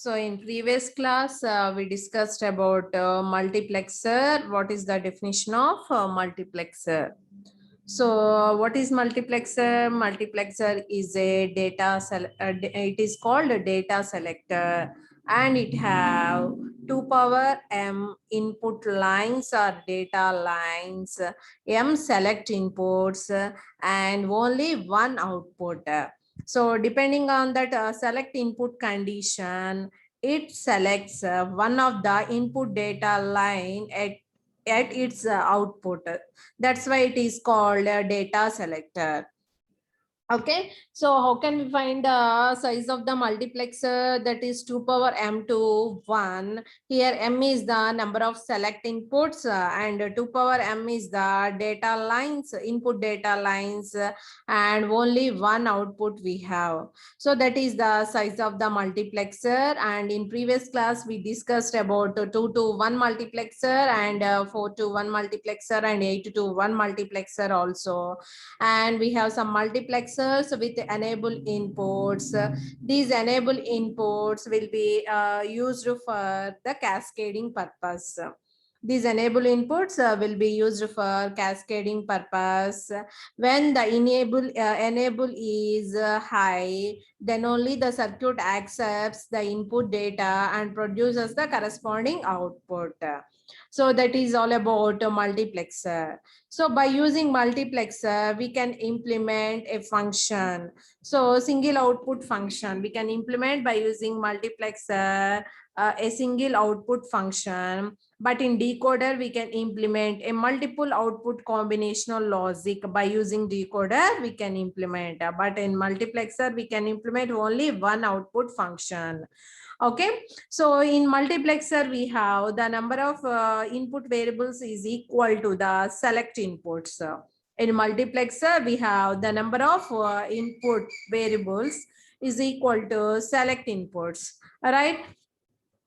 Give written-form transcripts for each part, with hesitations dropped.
So in previous class, we discussed about multiplexer. What is the definition of multiplexer? So what is multiplexer? Multiplexer is a it is called a data selector, and it have 2 power m input lines or data lines, m select inputs, and only one output. So depending on that select input condition, it selects one of the input data line at its output. That's why it is called a data selector. Okay, so how can we find the size of the multiplexer? That is 2 power m to 1. Here m is the number of select inputs and 2 power m is the data lines, input data lines, and only one output we have. So that is the size of the multiplexer. And in previous class we discussed about 2 to 1 multiplexer and 4 to 1 multiplexer and 8 to 1 multiplexer also. And we have some multiplexers with enable inputs. These enable inputs will be used for the cascading purpose. These enable inputs will be used for cascading purpose. When the enable is high, then only the circuit accepts the input data and produces the corresponding output. So that is all about a multiplexer. So by using multiplexer, we can implement a function. So single output function, we can implement by using multiplexer, a single output function. But in decoder, we can implement a multiple output combinational logic. By using decoder, we can implement. But in multiplexer, we can implement only one output function. Okay, so in multiplexer, we have the number of input variables is equal to the select inputs. In multiplexer, we have the number of input variables is equal to select inputs. All right.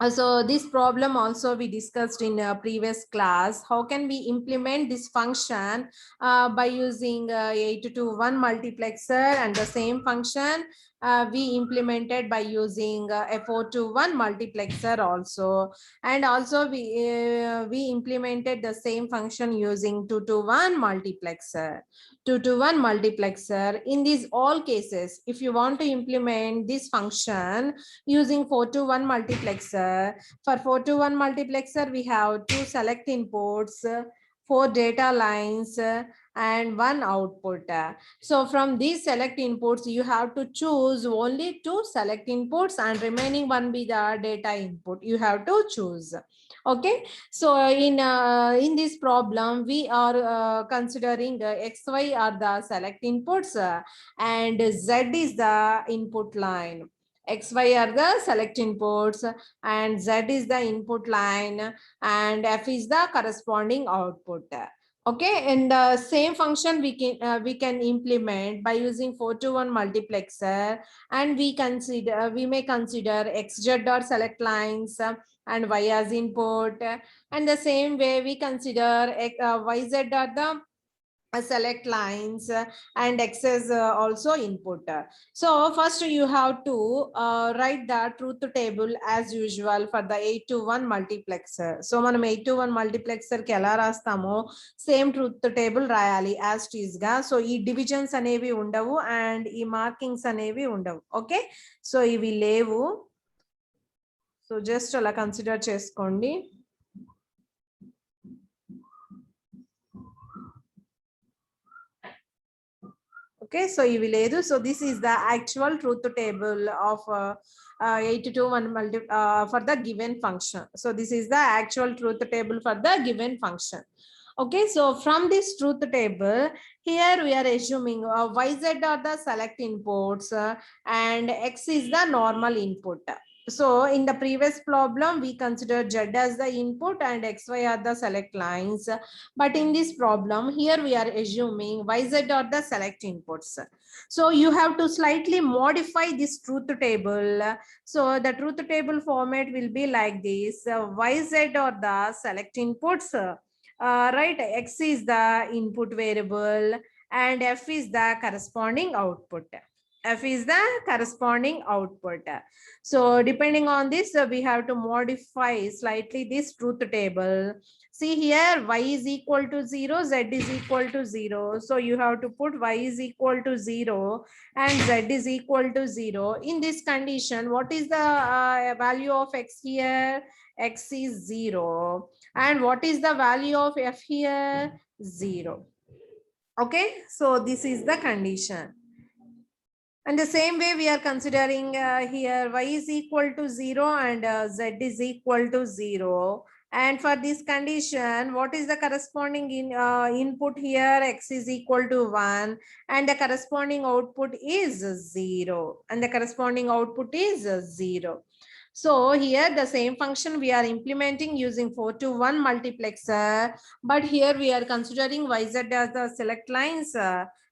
So this problem also we discussed in a previous class. How can we implement this function by using 8 to 1 multiplexer, and the same function we implemented by using a 4 to 1 multiplexer also. And also we implemented the same function using 2 to 1 multiplexer. 2 to 1 multiplexer. In these all cases, if you want to implement this function using 4 to 1 multiplexer, for 4 to 1 multiplexer, we have 2 select inputs, 4 data lines, and 1 output. So from these select inputs, you have to choose only 2 select inputs and remaining one be the data input. You have to choose. Okay, so in this problem, we are considering XY are the select inputs and Z is the input line. XY are the select inputs and Z is the input line and F is the corresponding output. Okay, and the same function we can implement by using 4 to 1 multiplexer, and we may consider XZ or select lines and Y as input, and the same way we consider YZ or the select lines and X is also input. So first you have to write the truth table as usual for the 8 to 1 multiplexer. So మనం 8 to 1 multiplexer కి ఎలా రాస్తామో same truth table రాయాలి as tease గా. So ఈ divisions అనేవి ఉండవు and ఈ మార్కింగ్స్ అనేవి ఉండవు. ఓకే, సో ఇవి లేవు. సో జస్ట్ అలా కన్సిడర్ చేసుకోండి. Okay, so you will do. So this is the actual truth table of 8 to 1 for the given function. So this is the actual truth table for the given function. Okay, so from this truth table, here we are assuming YZ are the select inputs and X is the normal input. So in the previous problem, we considered Z as the input and XY are the select lines. But in this problem, here we are assuming YZ are the select inputs. So you have to slightly modify this truth table. So the truth table format will be like this. YZ are the select inputs. Right, X is the input variable and F is the corresponding output. F is the corresponding output. So depending on this, we have to modify slightly this truth table. See here, y is equal to 0, z is equal to 0. So you have to put y is equal to 0 and z is equal to 0. In this condition, what is the value of x here? X is 0. And what is the value of f here? 0. Okay, so this is the condition. And the same way we are considering here y is equal to 0 and z is equal to 0. And for this condition, what is the corresponding input here? X is equal to 1 and the corresponding output is 0. And the corresponding output is 0. So here the same function we are implementing using 4 to 1 multiplexer. But here we are considering yz as the select lines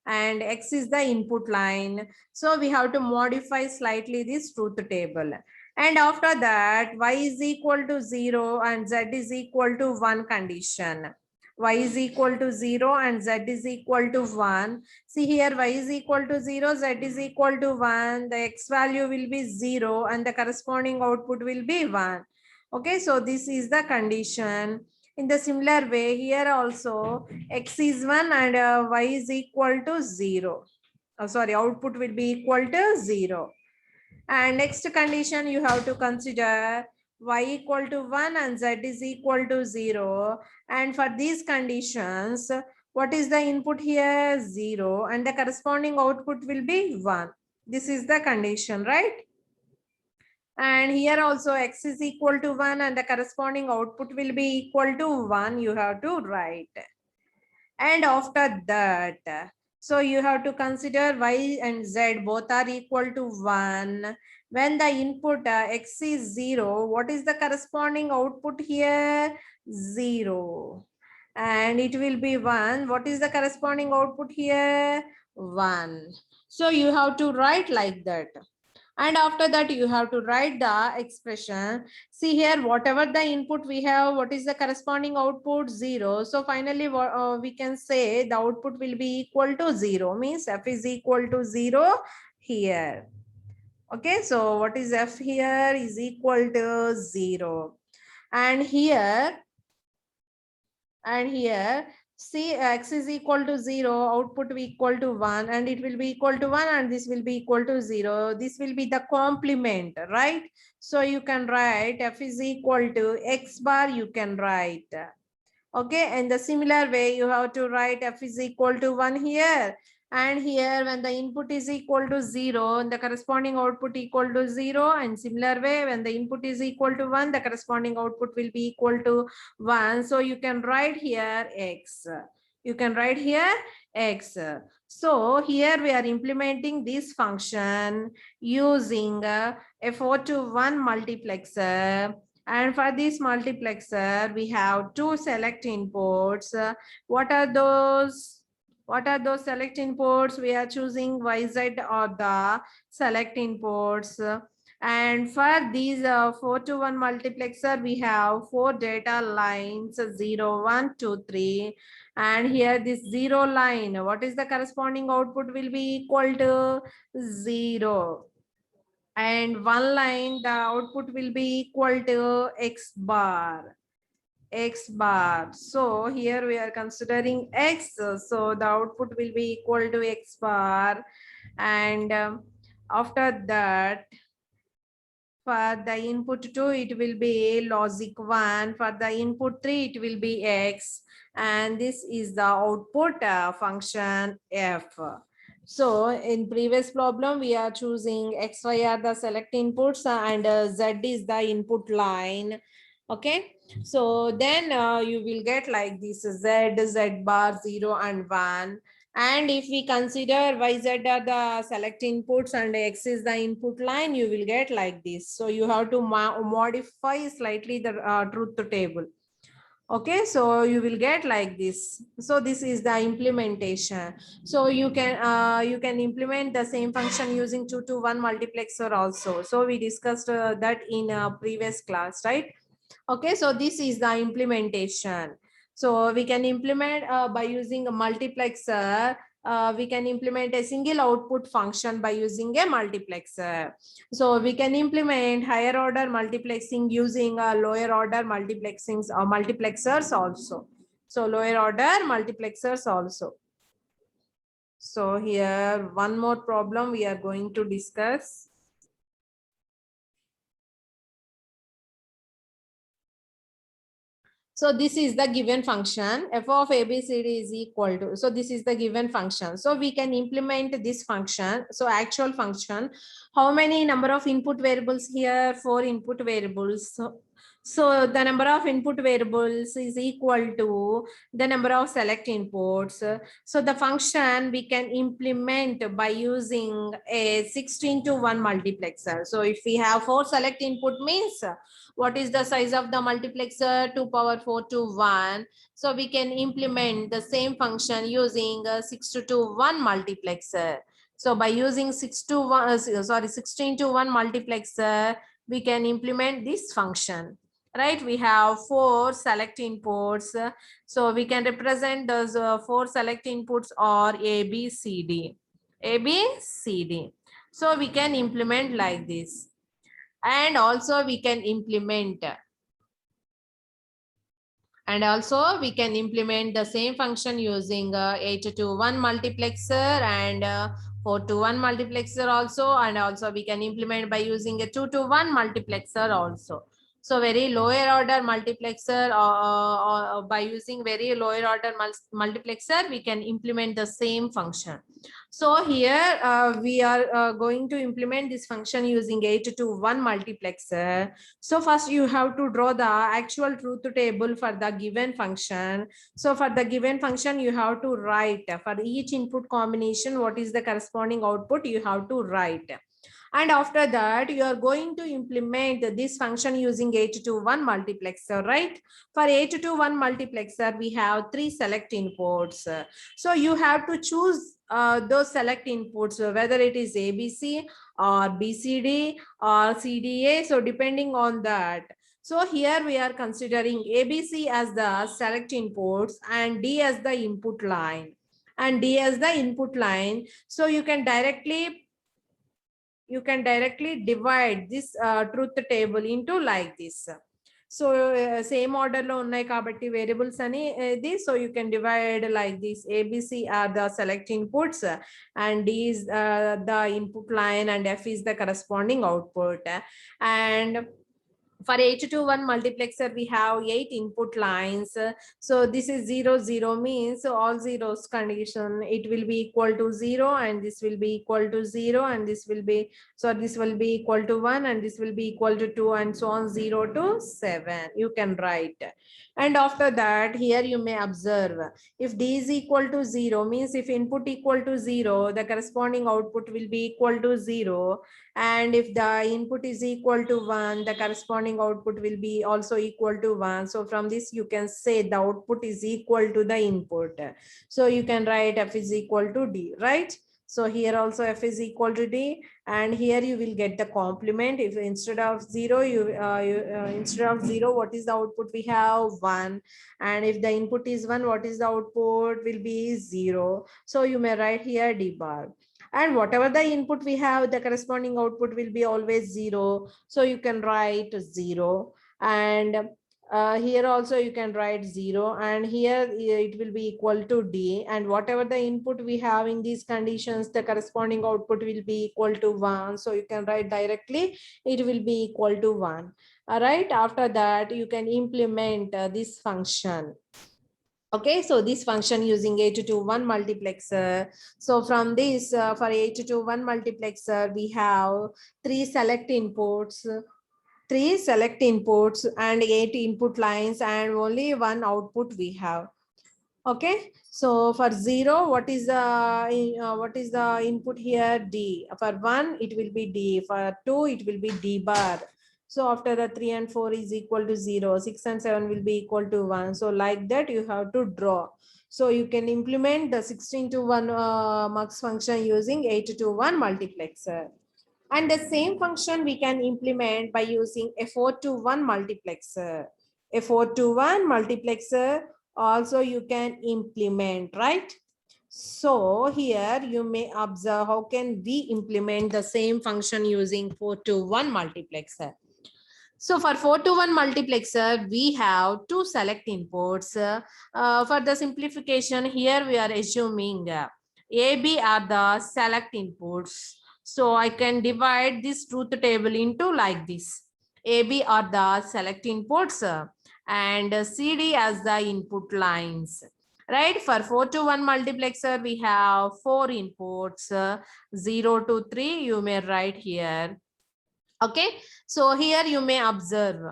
and x is the input line. So we have to modify slightly this truth table. And after that, y is equal to 0 and z is equal to 1 condition. Y is equal to 0 and z is equal to 1. See here, y is equal to 0, z is equal to 1. The x value will be 0 and the corresponding output will be 1. Okay, so this is the condition. In the similar way, here also x is 1 and y is equal to 0. Output will be equal to 0. And next condition you have to consider y equal to 1 and z is equal to 0. And for these conditions, what is the input here? 0 and the corresponding output will be 1. This is the condition, right? And here also x is equal to 1 and the corresponding output will be equal to 1. You have to write. And after that, so you have to consider y and z both are equal to 1. When the input x is 0, what is the corresponding output here? 0. And it will be 1. What is the corresponding output here? 1. So you have to write like that. And after that, you have to write the expression. See here, whatever the input we have, what is the corresponding output? 0. So finally, we can say the output will be equal to 0. Means f is equal to 0 here. Okay, so what is f here? Is equal to 0. And here, see x is equal to 0, output will be equal to 1 and it will be equal to 1 and this will be equal to 0. This will be the complement, right? So you can write f is equal to x bar, you can write. Okay, and the similar way you have to write f is equal to 1 here. And here when the input is equal to 0 and the corresponding output equal to 0, and similar way when the input is equal to 1, the corresponding output will be equal to 1. So you can write here x. You can write here x. So here we are implementing this function using a 4 to 1 multiplexer. And for this multiplexer, we have two select inputs. What are those? What are those select inputs? We are choosing YZ or the select inputs. And for these 4 to 1 multiplexer, we have 4 data lines 0, 1, 2, 3. And here this 0 line, what is the corresponding output will be equal to 0. And 1 line, the output will be equal to x bar. X bar. So here we are considering x. So the output will be equal to x bar. And after that, for the input 2, it will be logic 1. For the input 3, it will be x. And this is the output function f. So in previous problem, we are choosing x, y are the select inputs and z is the input line. Okay. So then you will get like this z bar 0 and 1. And if we consider yz are the select inputs and x is the input line, you will get like this. So you have to modify slightly the truth table. Okay, so you will get like this. So this is the implementation. So you can implement the same function using 2 to 1 multiplexer also. So we discussed that in a previous class, right? Okay, so this is the implementation. So we can implement by using a multiplexer we can implement a single output function by using a multiplexer. So we can implement higher order multiplexing using lower order multiplexings or multiplexers also. So lower order multiplexers also. So here one more problem we are going to discuss. So this is the given function f of ABCD is equal to, so this is the given function. So we can implement this function. So actual function, how many number of input variables here? 4 input variables. So the number of input variables is equal to the number of select inputs. So the function we can implement by using a 16:1 multiplexer. So if we have 4 select input means what is the size of the multiplexer? 2 power 4 to 1. So we can implement the same function using a 6:1 multiplexer. So by using 16:1 multiplexer, we can implement this function. Right, we have 4 select inputs. So we can represent those 4 select inputs or A, B, C, D. A, B, C, D. So we can implement like this. And also we can implement the same function using 8:1 multiplexer and 4:1 multiplexer also, and also we can implement by using a 2:1 multiplexer also. So very lower order multiplexer or by using very lower order multiplexer, we can implement the same function. So here we are going to implement this function using 8:1 multiplexer. So first you have to draw the actual truth table for the given function. So for the given function, you have to write for each input combination, what is the corresponding output you have to write. And after that, you are going to implement this function using 8:1 multiplexer, right? For 8:1 multiplexer, we have 3 select inputs. So you have to choose those select inputs, whether it is ABC or BCD or CDA. So depending on that. So here we are considering ABC as the select inputs and D as the input line. And D as the input line. So you can directly divide this truth table into like this. So same order lo unnai kabatti variables ani this, so you can divide like this. ABC are the select inputs and D is the input line and F is the corresponding output. And for 8:1 multiplexer, we have 8 input lines. So this is 0, 0 means all zeros condition, it will be equal to 0 and this will be equal to 0 and this will be, so this will be equal to 1 and this will be equal to 2 and so on, 0 to 7 you can write. And after that, here you may observe, if D is equal to 0 means if input equal to 0, the corresponding output will be equal to 0. And if the input is equal to 1, the corresponding output will be also equal to 1. So from this you can say the output is equal to the input. So you can write F is equal to D, right? So here also F is equal to D, and here you will get the complement. If instead of 0, instead of 0, what is the output we have? 1. And if the input is 1, what is the output will be 0. So you may write here D bar. And whatever the input we have, the corresponding output will be always 0. So you can write 0. And here also you can write 0. And here it will be equal to D. And whatever the input we have in these conditions, the corresponding output will be equal to 1. So you can write directly, it will be equal to 1. All right. After that, you can implement this function. Okay, so this function using 8:1 multiplexer. So from this, for 8:1 multiplexer, we have 3 select inputs, and 8 input lines, and only 1 output we have. Okay, so for 0, what is the input here? D. For 1, it will be D. For 2, it will be D bar. So after the 3 and 4 is equal to 0, 6 and 7 will be equal to 1. So like that you have to draw. So you can implement the 16:1 mux function using 8:1 multiplexer. And the same function we can implement by using a 4:1 multiplexer. A 4:1 multiplexer also you can implement, right? So here you may observe how can we implement the same function using 4 to 1 multiplexer. So for 4 to 1 multiplexer, we have two select inputs. For the simplification, here we are assuming AB are the select inputs. So I can divide this truth table into like this. AB are the select inputs and CD as the input lines. Right, for 4 to 1 multiplexer, we have 4 inputs, 0 to 3, you may write here. Okay, so here you may observe.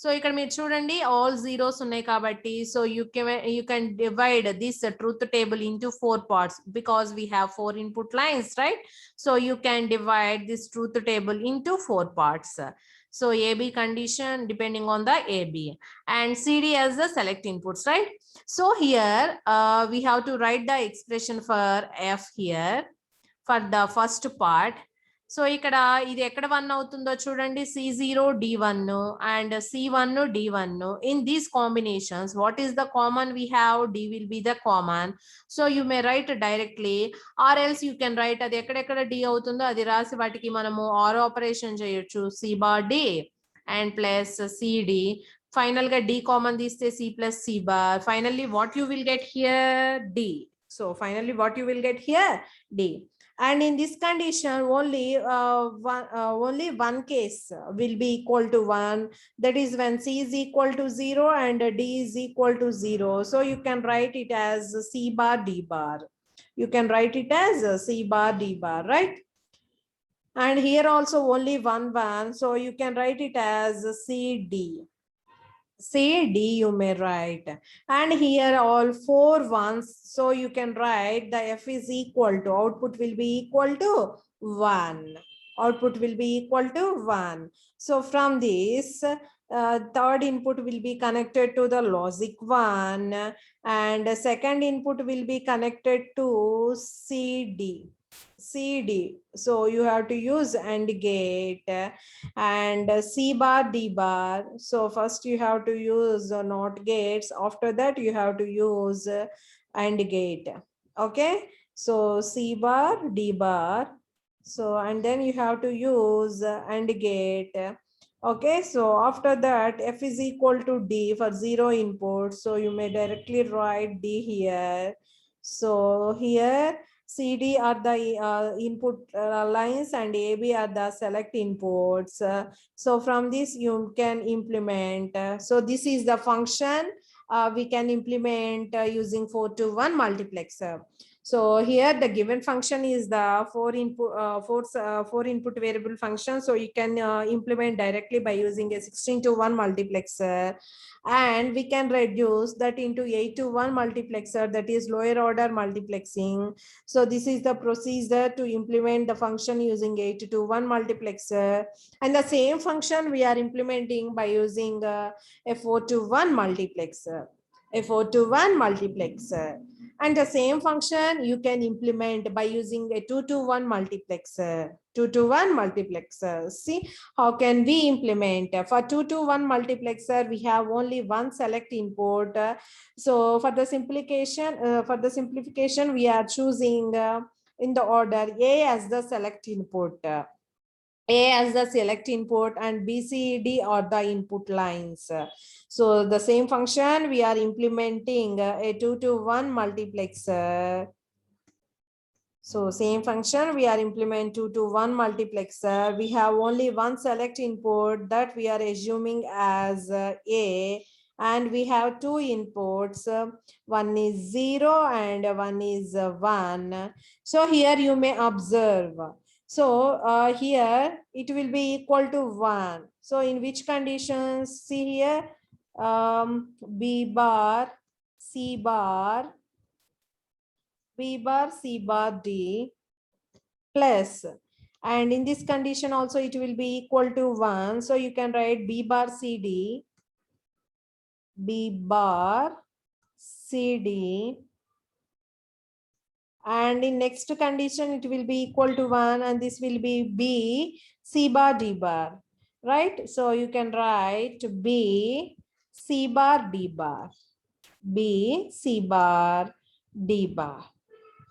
So ఇక్కడ మీరు చూడండి all zeros ఉన్నాయి కాబట్టి so you can divide this truth table into 4 parts because we have 4 input lines, right? So you can divide this truth table into 4 parts. So AB condition depending on the AB and CD as the select inputs, right? So here we have to write the expression for F here for the first part. So ఇక్కడ ఇది ఎక్కడ 1 అవుతుందో చూడండి, C0 D1 and C1 D1. In these combinations, what is the common we have? D will be the common. So you may write directly or else you can write అది ఎక్కడెక్కడ D అవుతుందో అది రాసి వాటికి మనము OR ఆపరేషన్ చేయొచ్చు. C bar D and plus CD. Final గా D common తీస్తే C plus C bar. Finally what you will get here? D. So finally what you will get here? D. And in this condition only one case will be equal to 1, that is when C is equal to 0 and D is equal to 0. So you can write it as C bar D bar. You can write it as C bar D bar, right? And here also only one, so you can write it as CD. CD you may write, and here all 4 ones, so you can write the F is equal to, output will be equal to 1. Output will be equal to 1. So from this third input will be connected to the logic 1 and second input will be connected to CD. So you have to use AND gate and C bar D bar. So first you have to use NOT gates. After that you have to use AND gate. Okay. So C bar D bar. So and then you have to use AND gate. Okay. So after that F is equal to D for 0 input. So you may directly write D here. So here CD are the input lines and AB are the select inputs. So from this you can implement. So this is the function we can implement using 4 to 1 multiplexer. So here the given function is the 4 input variable function. So you can implement directly by using a 16 to 1 multiplexer. And we can reduce that into 8 to 1 multiplexer, that is lower order multiplexing. So this is the procedure to implement the function using 8 to 1 multiplexer. And the same function we are implementing by using a 4 to 1 multiplexer. A 4 to 1 multiplexer. And the same function you can implement by using a 2 to 1 multiplexer. 2 to 1 multiplexer. See how can we implement? For 2 to 1 multiplexer we have only one select input. So for the simplification we are choosing in the order A as the select input. A as the select input and B, C, D are the input lines. So the same function we are implementing a 2 to 1 multiplexer. So same function we are implement 2 to 1 multiplexer. We have only one select input that we are assuming as A, and we have two inputs. One is 0 and one is 1. So here you may observe. So here it will be equal to 1. So in which conditions? See here, B bar, C bar, B bar, C bar, D plus, and in this condition also it will be equal to 1. So you can write B bar CD, B bar CD, and in next condition it will be equal to 1, and this will be B C bar D bar, right? So you can write B C bar D bar. B C bar D bar.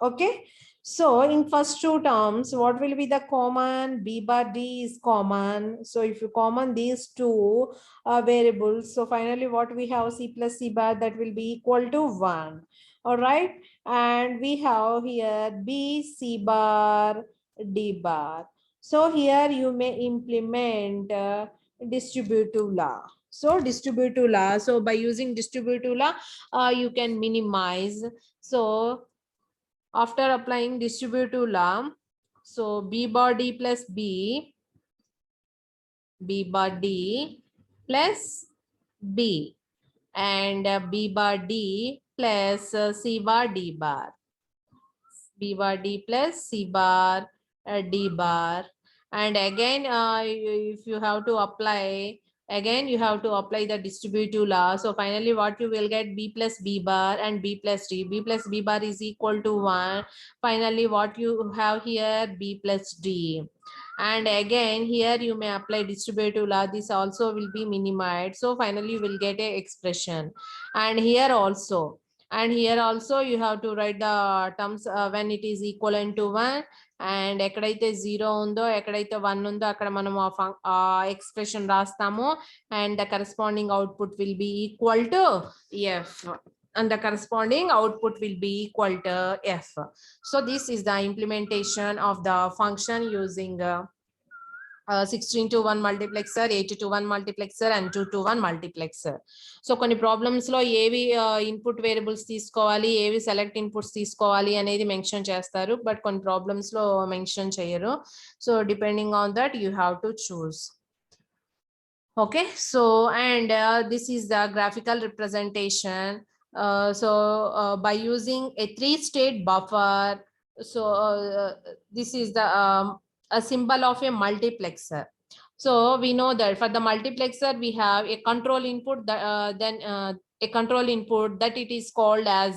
Okay. So in first two terms, what will be the common? B bar D is common. So if you common these two variables, so finally what we have, C plus C bar, that will be equal to 1. All right. And we have here B C bar D bar. So here you may implement distributive law. So distributive law. So by using distributive law, you can minimize. So after applying distributive law, so B bar D plus B bar D plus B, and B bar D plus C bar D bar, B bar D plus C bar D bar. And again, if you have to apply, again you have to apply the distributive law. So finally what you will get, B plus B bar and B plus D. B plus B bar is equal to 1. Finally what you have here, B plus D. And again here you may apply distributive law. This also will be minimized. So finally you will get a expression. And here also, you have to write the terms when it is equivalent to 1, and ఎక్కడైతే 0 ఉందో, ఎక్కడైతే 1 ఉందో అక్కడ మనం expression రాస్తాము, and the corresponding output will be equal to f, and the corresponding output will be equal to f. So this is the implementation of the function using 16 to 1 multiplexer, 8 to 1 multiplexer, and 2 to 1 multiplexer. So కొన్ని problems లో ఏవి input variables తీసుకోవాలి, ఏవి select inputs తీసుకోవాలి అనేది mention చేస్తారు, but కొన్ని problems లో మెన్షన్ చేయరు. So depending on that you have to choose. Okay, so and this is the graphical representation. By using a 3-state buffer, so this is the a symbol of a multiplexer. So we know that for the multiplexer we have a control input, then a control input that it is called as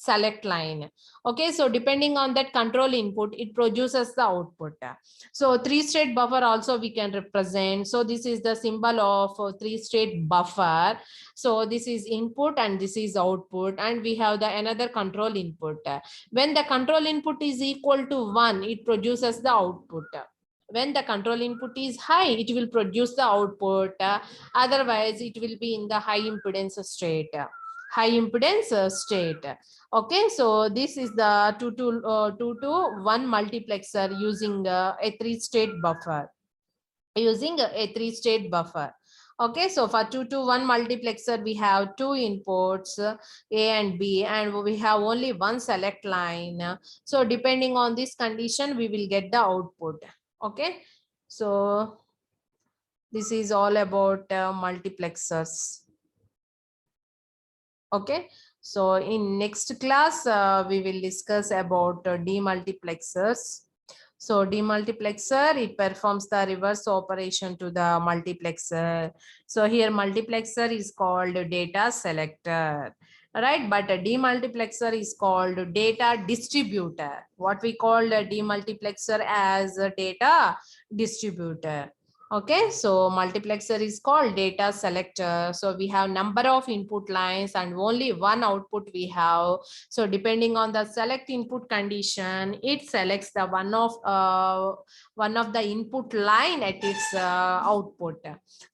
select line. Okay, so depending on that control input, it produces the output. So 3-state buffer also we can represent. So this is the symbol of 3-state buffer. So this is input and this is output, and we have the another control input. When the control input is equal to 1, it produces the output. When the control input is high, it will produce the output. Otherwise it will be in the high impedance state. Okay, so this is the 2 to 1 multiplexer using a 3-state buffer. Okay, so for 2 to 1 multiplexer we have 2 inputs, A and B, and we have only one select line. So depending on this condition we will get the output. Okay, so this is all about multiplexers. Okay, so in next class we will discuss about demultiplexers. So demultiplexer, it performs the reverse operation to the multiplexer. So here multiplexer is called data selector, right? But a demultiplexer is called data distributor. What we call a demultiplexer as a data distributor. Okay, so multiplexer is called data selector. So we have number of input lines and only one output we have. So depending on the select input condition, it selects the one of the input line at its output.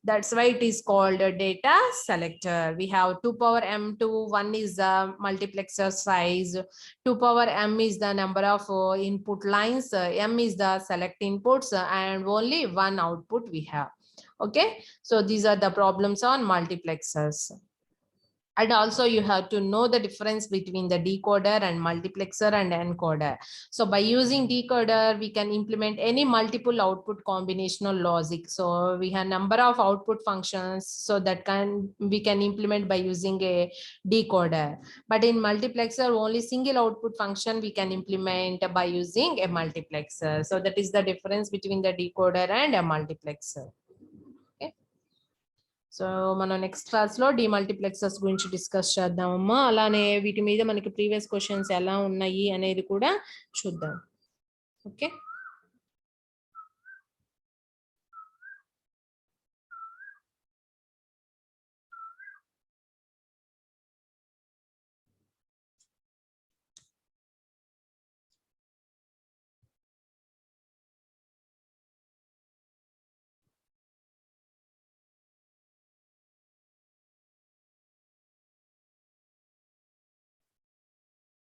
That's why it is called a data selector. We have 2 power m2, 1 is the multiplexer size, 2 power m is the number of input lines, m is the select inputs, and only one output we have. Okay, so these are the problems on multiplexers. And also you have to know the difference between the decoder and multiplexer and encoder. So by using decoder we can implement any multiple output combinational logic. So we have number of output functions, so that we can implement by using a decoder. But in multiplexer only single output function we can implement by using a multiplexer. So that is the difference between the decoder and a multiplexer. So మనం next class లో డిమల్టిప్లెక్సర్స్ గురించి discuss చేద్దామమ్మా. అలానే వీటి మీద మనకి previous questions ఎలా ఉన్నాయి అనేది కూడా చూద్దాం. ఓకే.